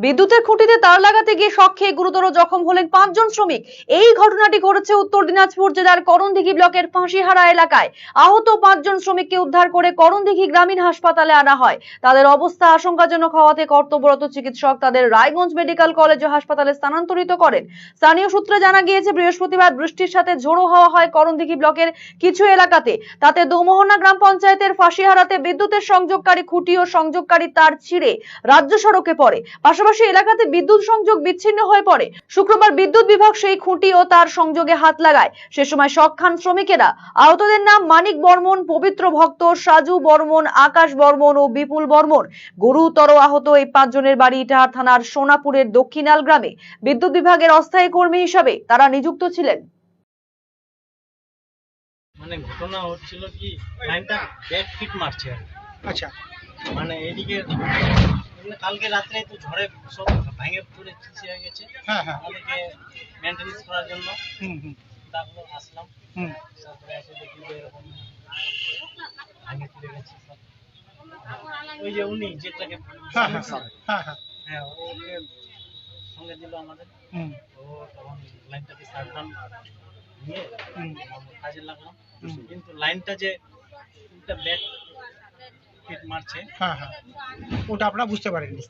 বিদ্যুতের খুঁটিতে তার লাগাতে গিয়ে শক খেয়ে গুরুতর জখম হলেন 5 জন শ্রমিক। এই ঘটনাটি ঘটেছে উত্তর দিনাজপুর জেলার করণদিঘি ব্লকের ফাঁসিহারা এলাকায়। আহত 5 জন শ্রমিককে উদ্ধার করে করণদিঘি গ্রামীণ হাসপাতালে আনা হয়। তাদের অবস্থা আশঙ্কাজনক হওয়াতে কর্তব্যরত চিকিৎসক তাদের রায়গঞ্জ মেডিকেল কলেজ ও হাসপাতালে স্থানান্তরিত করেন। স্থানীয় সূত্রে জানা গিয়েছে, বৃহস্পতিবার বৃষ্টির সাথে ঝোড়ো হাওয়া হয় করণদিঘি ব্লকের কিছু এলাকাতে। তাতে দোমোহনা গ্রাম পঞ্চায়েতের ফাঁসিহারাতে বিদ্যুতের সংযোগকারী খুঁটি ও সংযোগকারী তার ছিঁড়ে রাজ্য সড়কে পড়ে। পাশাপাশি এলাকাতে বিদ্যুৎ সংযোগ বিচ্ছিন্ন হয়ে পড়ে। শুক্রবার বিদ্যুৎ বিভাগ সেই খুঁটি ও তার সংযোগে হাত লাগায়। সে সময় শক খান শ্রমিকেরা। আহতদের নাম মানিক বর্মন, পবিত্র ভক্ত, সাজু বর্মন, আকাশ বর্মন ও বিপুল বর্মন। গুরুতর আহত এই 5 জনের বাড়ি ইটাহার থানার সোনাপুরের দক্ষিণাল গ্রামে। বিদ্যুৎ বিভাগের অস্থায়ী কর্মী হিসাবে তারা নিযুক্ত ছিলেন। মানে ঘটনা হচ্ছিল কি, লাইনটা ব্যাক ফিট মারছে। আচ্ছা, মানে এদিকে কালকে রাত্রে তো ঝড়ে সব ভেঙে পড়ে চিচে হয়ে গেছে। হ্যাঁ হ্যাঁ, আমাদেরকে মেনটেন্স করার জন্য তারপর আসলাম। তারপরে এসে দেখি যে এরকম ভেঙে পড়ে গেছে সব। ওই যে উনি যেটাকে হ্যাঁ হ্যাঁ হ্যাঁ হ্যাঁ, হ্যাঁ ওকে সঙ্গে দিল আমাদের। তো তখন লাইনটাকে সাবধান নিয়ে কাজে লাগলাম। কিন্তু লাইনটা যে ব্যাক ফিট মারছে, হ্যাঁ হ্যাঁ, ওটা আপনারা বুঝতে পারেননি।